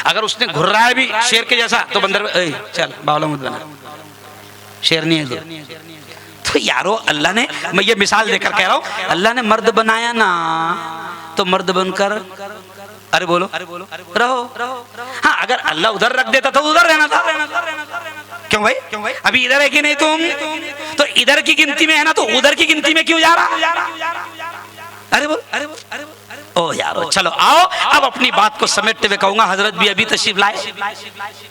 अगर उसने घुर्राया भी शेर के जैसा तो बंदर चल बावला मत बना, शेर नहीं है तो यारो अल्लाह ने, मैं ये मिसाल देकर कह रहा हूँ, अल्लाह ने मर्द बनाया ना तो मर्द बनकर अरे बोलो रहो। हाँ अगर अल्लाह उधर रख देता तो उधर रहना था। क्यों भाई? अभी इधर है कि नहीं तुम, तो इधर की गिनती में है ना, तो उधर की गिनती में क्यों जा रहा? अरे बोल ओ यारो चलो आओ, अब अपनी बात को समेटते हुए कहूंगा, हजरत भी अभी तशरीफ लाए,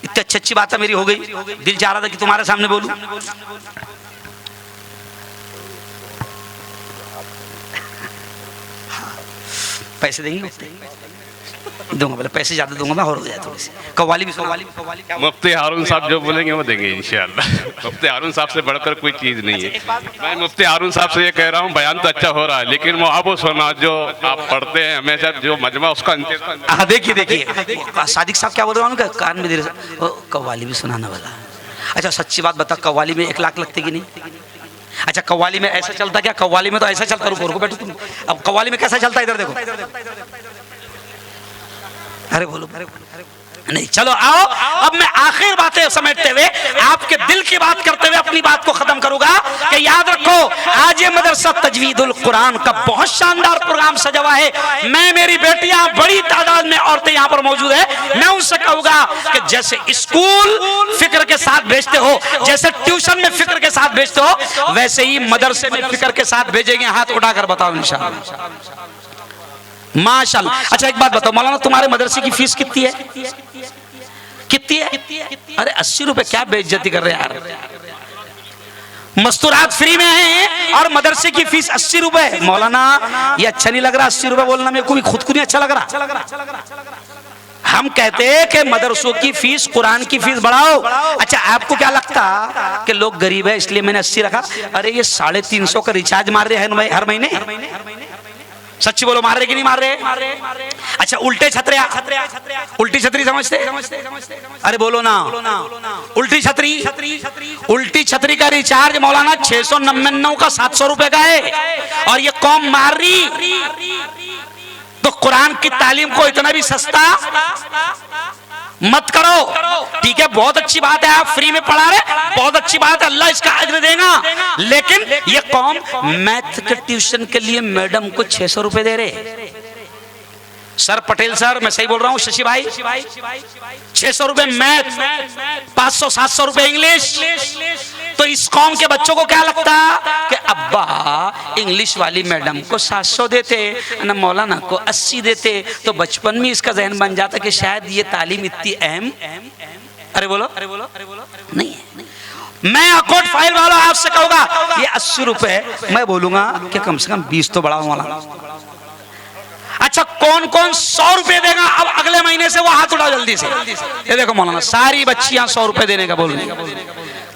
इतनी अच्छी बात है मेरी हो गई, दिल चाह रहा था कि तुम्हारे सामने बोलूं। पैसे देंगे? दूंगा, बोले पैसे ज्यादा दूंगा मैं, और हो जाए थोड़ी सी कव्वाली भी। मुफ्ती हारून साहब जो बोलेंगे वो देंगे इंशाअल्लाह। मुफ्ती हारून साहब से बढ़कर कोई चीज़ नहीं है। मैं मुफ्ती हारून साहब से ये कह रहा हूँ, बयान तो अच्छा हो रहा है, लेकिन वो अब सुना जो आप पढ़ते हैं हमेशा जो मजमा, उसका देखिए सादिक साहब क्या बोल रहे हैं उनका कान में, कव्वाली भी सुनाना वाला। अच्छा सच्ची बात बता, कव्वाली में 1 लाख लगते कि नहीं? अच्छा कव्वाली में ऐसा चलता क्या? कव्वाली में तो ऐसा चलता, रुको बैठो तुम, अब कव्वाली में कैसा चलता है इधर देखो। अरे बोलो नहीं, चलो आओ, अब मैं आखिर बातें समेटते हुए आपके दिल की बात करते हुए अपनी बात को खत्म करूंगा कि याद रखो आज ये मदरसा तजवीदुल कुरान का बहुत शानदार प्रोग्राम सजा हुआ है। मैं, मेरी बेटियां, बड़ी तादाद में औरतें यहाँ पर मौजूद है। मैं उनसे कहूंगा कि जैसे स्कूल फिक्र के साथ भेजते हो, जैसे ट्यूशन में फिक्र के साथ भेजते हो, वैसे ही मदरसे में फिक्र के साथ भेजेंगे। हाथ उठाकर बताओ इंशाअल्लाह। माशाअल्लाह। अच्छा एक बात बताओ मौलाना, तुम्हारे मदरसे की फीस कितनी है? कितनी है? अरे 80 रुपए, क्या बेइज्जती कर रहे हैं यार। मस्तूरात फ्री में है और मदरसे की फीस 80 रुपए। मौलाना ये अच्छा नहीं लग रहा, 80 रुपए बोलना मेरे को भी खुद को नहीं अच्छा लग रहा। हम कहते हैं कि मदरसों की फीस, कुरान की फीस बढ़ाओ। अच्छा आपको क्या लगता कि लोग गरीब है इसलिए मैंने 80 रखा? अरे ये 350 का रिचार्ज मार रहे हैं हर महीने। सच्ची बोलो, मार रहे कि नहीं मार रहे? अच्छा उल्टे छतरिया, उल्टी छतरी समझते? अरे बोलो ना, उल्टी छतरी का रिचार्ज मौलाना 699 का 700 रुपए का है, और ये कौम मार रही। तो कुरान की तालीम को इतना भी सस्ता मत करो। ठीक है, बहुत अच्छी बात है, आप फ्री में पढ़ा रहे, बहुत अच्छी बात है, अल्लाह इसका अज्र देगा। लेकिन ये कौम मैथ के ट्यूशन के लिए मैडम को 600 रुपए दे रहे। सर पटेल सर, मैं सही बोल रहा हूँ शशि भाई? 600 रुपए मैथ, 500-700 रुपए इंग्लिश। तो इस कौम के बच्चों को क्या लगता कि अब्बा इंग्लिश वाली मैडम को 700 देते ना, मौलाना को 80 देते, तो बचपन में इसका जहन बन जाता कि शायद ये तालीम इतनी अहम। अरे बोलो नहीं है। मैं अकोट फाइल वाला आपसे कहूंगा ये 80 रुपए, मैं बोलूंगा कि कम से कम 20 तो बढ़ाओ मौलाना। अच्छा कौन कौन 100 रुपए देगा? अब अगले महीने से वो हाथ उठाओ जल्दी से। ये देखो मौलाना, सारी बच्चियां 100 रुपए देने का बोल रही है,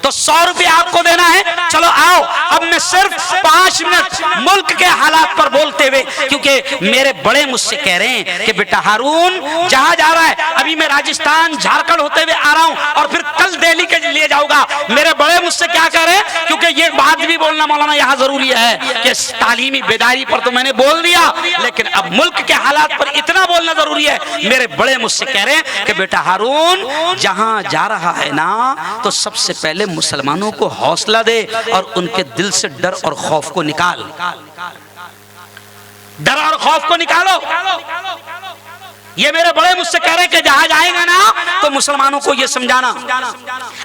तो 100 रुपए आपको देना है। चलो आओ, अब मैं सिर्फ 5 मिनट मुल्क के हालात पर बोलते हुए, क्योंकि मेरे बड़े मुझसे कह रहे हैं कि बेटा हारून जहां जा रहा है, अभी मैं राजस्थान झारखंड होते हुए आ रहा हूं और फिर कल दिल्ली के लिए जाऊंगा। मेरे बड़े मुझसे क्या कह रहे हैं, क्योंकि ये बात भी बोलना मौलाना यहाँ जरूरी है कि तालीमी बेदारी पर तो मैंने बोल दिया, लेकिन अब मुल्क के हालात पर इतना बोलना जरूरी है। मेरे बड़े मुझसे कह रहे हैं कि बेटा हारून जहां जा रहा है ना, तो सबसे पहले मुसलमानों को हौसला दे और उनके दिल से डर और खौफ को निकाल। डर और खौफ को निकालो। ये मेरे बड़े मुझसे कह रहे हैं कि जहां जाएगा ना तो मुसलमानों को ये समझाना।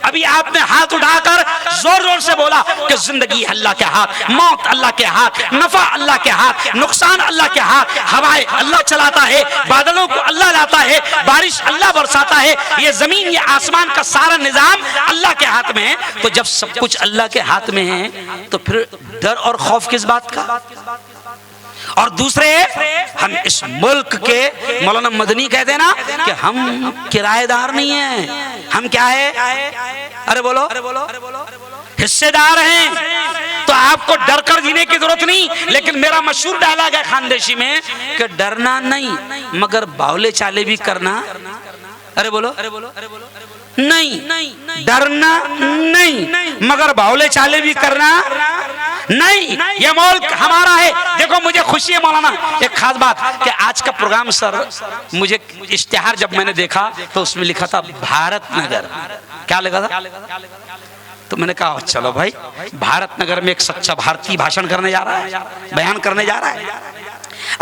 अभी आपने हाथ उठाकर जोर जोर से बोला कि जिंदगी अल्लाह के हाथ, मौत अल्लाह के हाथ, नफा अल्लाह के हाथ, नुकसान अल्लाह के हाथ, हवाएं अल्लाह चलाता है, बादलों को अल्लाह लाता है, बारिश अल्लाह बरसाता है, ये जमीन ये आसमान का सारा निजाम अल्लाह के हाथ में है। तो जब सब कुछ अल्लाह के हाथ में है तो फिर डर और खौफ किस बात का? और दूसरे, हम इस मुल्क के, मौलाना मदनी कहते हैं ना कि हम किराएदार नहीं हैं, हम क्या है? अरे बोलो हिस्सेदार हैं। तो आपको डर कर जीने की जरूरत नहीं। लेकिन मेरा मशहूर डायलॉग है खानदेशी में कि डरना नहीं मगर बावले चाले भी करना अरे बोलो, अरे बोलो, अरे बोलो, नहीं, डरना नहीं, मगर बावले चाले भी करना नहीं। ये मुल्क हमारा है। देखो मुझे खुशी है मौलाना, एक खास बात कि आज का प्रोग्राम सर, मुझे इश्तिहार जब मैंने देखा तो उसमें लिखा था भारत नगर। क्या लिखा था? तो मैंने कहा चलो भाई, भारत नगर में एक सच्चा भारतीय भाषण करने जा रहा है, बयान करने जा रहा है।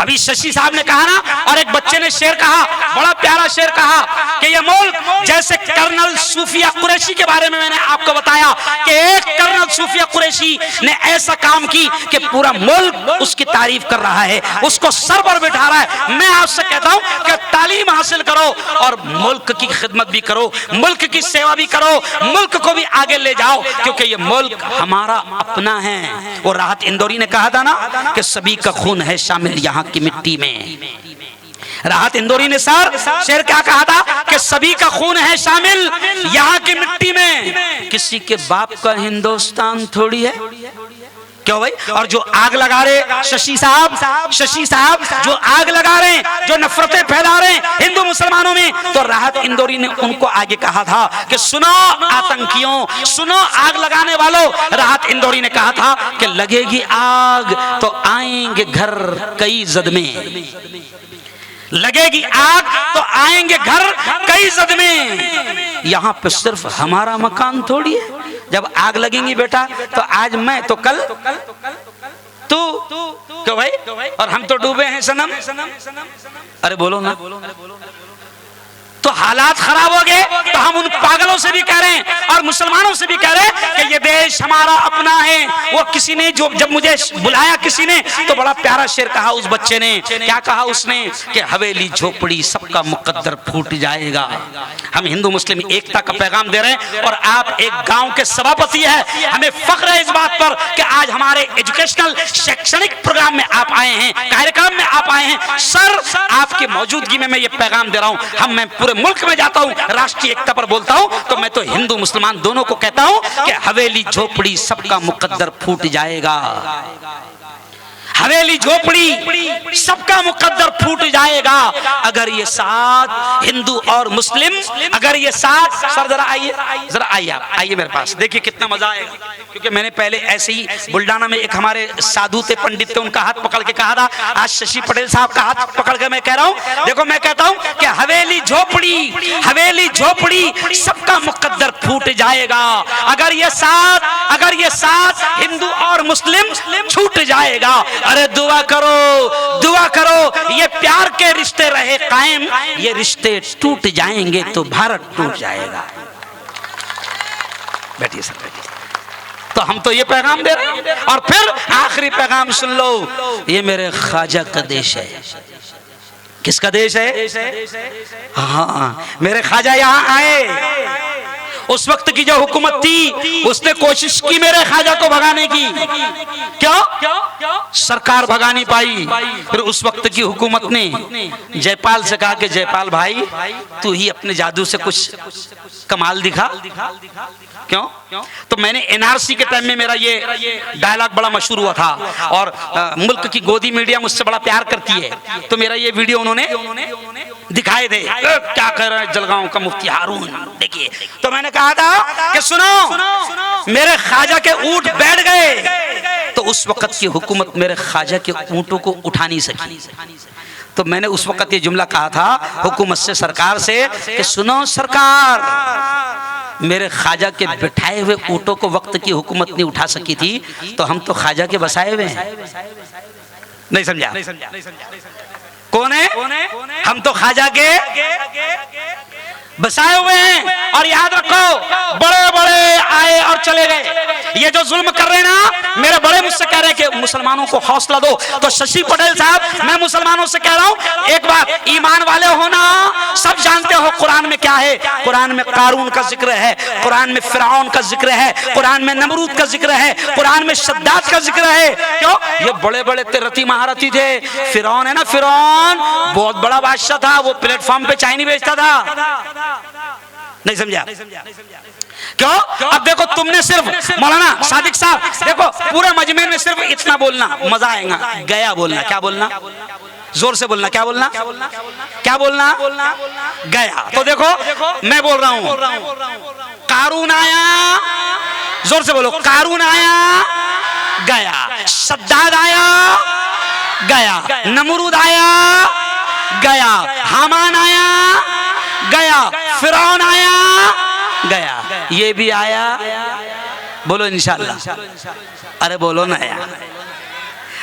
अभी शशि साहब ने कहा ना, और एक बच्चे ने शेर कहा, बड़ा प्यारा शेर कहा कि ये मुल्क जैसे कर्नल सूफिया कुरैशी के बारे में मैंने आपको बताया कि एक कर्नल सूफिया कुरैशी ने ऐसा काम की कि पूरा मुल्क उसकी तारीफ कर रहा है, उसको सर पर बिठा रहा है। मैं आपसे कहता हूं कि तालीम हासिल करो और मुल्क की खिदमत भी करो, मुल्क की सेवा भी करो, मुल्क को भी आगे ले जाओ, क्योंकि ये मुल्क हमारा अपना है। वो राहत इंदौरी ने कहा था ना कि सभी का खून है शामिल यहाँ की मिट्टी में। राहत इंदौरी ने सर शेर क्या कहा था कि सभी का खून है शामिल यहाँ की मिट्टी में, किसी के बाप का हिंदुस्तान थोड़ी है। क्यों भाई? और जो आग लगा रहे शशि साहब जो आग लगा रहे हैं, जो नफरतें फैला रहे हैं हिंदू मुसलमानों में, तो राहत इंदौरी ने उनको आगे कहा था कि सुनो आतंकियों, सुनो आग लगाने वालों, राहत इंदौरी ने कहा था कि लगेगी आग तो आएंगे घर कई जद में, लगेगी आग तो आएंगे घर कई जद में। यहाँ पे सिर्फ हमारा मकान थोड़ी है। जब आग लगेंगी बेटा तो आज मैं तो कल तू, क्यों भाई? और हम तो डूबे हैं सनम। अरे बोलो ना, तो हालात खराब हो गए तो हम उन पागलों से भी कह रहे हैं और मुसलमानों से भी कह रहे हैं कि ये देश हमारा अपना है। वो किसी ने जो जब मुझे बुलाया किसी ने तो बड़ा प्यारा शेर कहा उस बच्चे ने। क्या कहा उसने कि हवेली झोपड़ी सबका मुकद्दर फूट जाएगा। हम हिंदू मुस्लिम एकता का पैगाम दे रहे हैं और आप एक गांव के सभापति है। हमें फख्र है इस बात पर कि आज हमारे एजुकेशनल शैक्षणिक प्रोग्राम में आप आए हैं, कार्यक्रम में आप आए हैं। सर आपकी मौजूदगी में मैं ये पैगाम दे रहा हूं। मैं पूरे मुल्क में जाता हूं, राष्ट्रीय एकता पर बोलता हूं, तो मैं तो हिंदू मुसलमान दोनों को कहता हूं कि हवेली झोपड़ी सबका मुकद्दर फूट जाएगा। हवेली झोपड़ी सबका मुकद्दर फूट जाएगा अगर ये साथ हिंदू और मुस्लिम, अगर ये साथ। सर जरा आइए, जरा आइए, आप आइए मेरे पास, देखिए कितना मजा आएगा। क्योंकि मैंने पहले ऐसे ही बुल्डाना में एक हमारे साधु थे, पंडित थे, उनका हाथ पकड़ के कहा था। आज शशि पटेल साहब का हाथ पकड़ के मैं कह रहा हूं, देखो मैं कहता हूं कि हवेली झोपड़ी सबका मुकद्दर फूट जाएगा अगर ये साथ हिंदू और मुस्लिम छूट जाएगा। अरे दुआ करो ये प्यार के रिश्ते रहे कायम, ये रिश्ते टूट जाएंगे तो भारत टूट जाएगा। बैठिए सर, बैठिए। तो हम तो ये पैगाम दे रहे हैं और फिर आखिरी पैगाम सुन लो, ये मेरे ख्वाजा का देश है। किसका देश है? हाँ, मेरे ख्वाजा यहाँ आए, उस वक्त की जो हुकूमत थी उसने कोशिश की मेरे ख्वाजा को भगाने की। क्यों? सरकार भगा नहीं पाई। फिर उस वक्त की हुकूमत ने जयपाल से कहा कि जयपाल भाई तू ही अपने जादू से कुछ कमाल दिखा। क्यों? तो मैंने एनआरसी के टाइम में मेरा ये डायलॉग बड़ा मशहूर हुआ था और मुल्क की गोदी मीडिया मुझसे बड़ा प्यार करती है, तो मेरा ये वीडियो उन्होंने दिखाए थे। क्या कर रहे हैं जलगांव का मुफ्ती हारून, देखिए। तो मैंने कहा था कि सुनो मेरे ख्वाजा के ऊंट बैठ गए, तो उस वक्त की हुकूमत मेरे ख्वाजा के ऊंटों को उठा नहीं सकी। तो मैंने उस वक्त ये जुमला कहा था हुकूमत से, सरकार से कि सुनो सरकार, मेरे ख्वाजा के बिठाए हुए ऊंटों को वक्त की हुकूमत नहीं उठा सकी थी, तो हम तो ख्वाजा के बसाए हुए हैं। नहीं समझा? कौन है? हम तो ख्वाजा के बसाए हुए हैं। और याद रखो बड़े बड़े आए और चले गए। ये जो जुल्म कर रहे हैं ना, मेरे बड़े मुझसे कह रहे हैं कि मुसलमानों को हौसला दो। तो शशि पटेल साहब, मैं मुसलमानों से कह रहा हूं एक बात, ईमान वाले हो ना, सब जानते हो कुरान में क्या है। कुरान में कारून का जिक्र है, कुरान में फिरौन का जिक्र है, कुरान में नमरूद का जिक्र है, कुरान में शद्दाद का जिक्र है। क्यों? ये बड़े बड़े रती महारथी थे। फिरौन है ना, फिरौन बहुत बड़ा बादशाह था, वो प्लेटफॉर्म पे चाय नहीं बेचता था। नहीं समझा? क्यों? अब देखो तुमने सिर्फ मौलाना सादिक साहब देखो पूरे मजमे में सिर्फ इतना बोलना, मजा आएगा। गया बोलना, क्या बोलना? जोर से बोलना, क्या बोलना? क्या बोलना? गया। तो देखो मैं बोल रहा हूं, कारून आया, जोर से बोलो, कारून आया, गया। शद्दाद आया, गया। नमरूद आया, गया। हामान आया, गया। फिरौन आया, गया। ये भी आया, बोलो इंशाअल्लाह। अरे बोलो ना यार।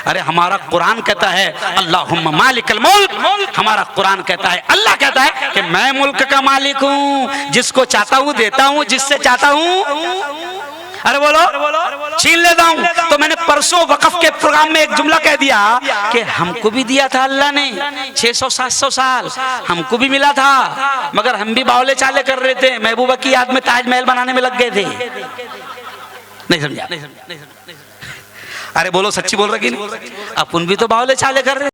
अरे हमारा कुरान कहता है अल्लाहुम्मा मालिकल मुल्क, हमारा कुरान कहता है, अल्लाह कहता है कि मैं मुल्क का मालिक हूं, जिसको चाहता हूं देता हूं, जिससे चाहता हूं अरे बोलो छीन लेता हूं। तो मैंने परसों वक़फ़ के प्रोग्राम में एक जुमला कह दिया कि हमको भी दिया था अल्लाह ने 600-700 साल, हमको भी मिला था, मगर हम भी बावले चाले कर रहे थे, महबूबा की याद में ताजमहल बनाने में लग गए थे। नहीं समझा? अरे बोलो सच्ची बोल रहे कि नहीं? अपन भी तो बावले चाले कर रहे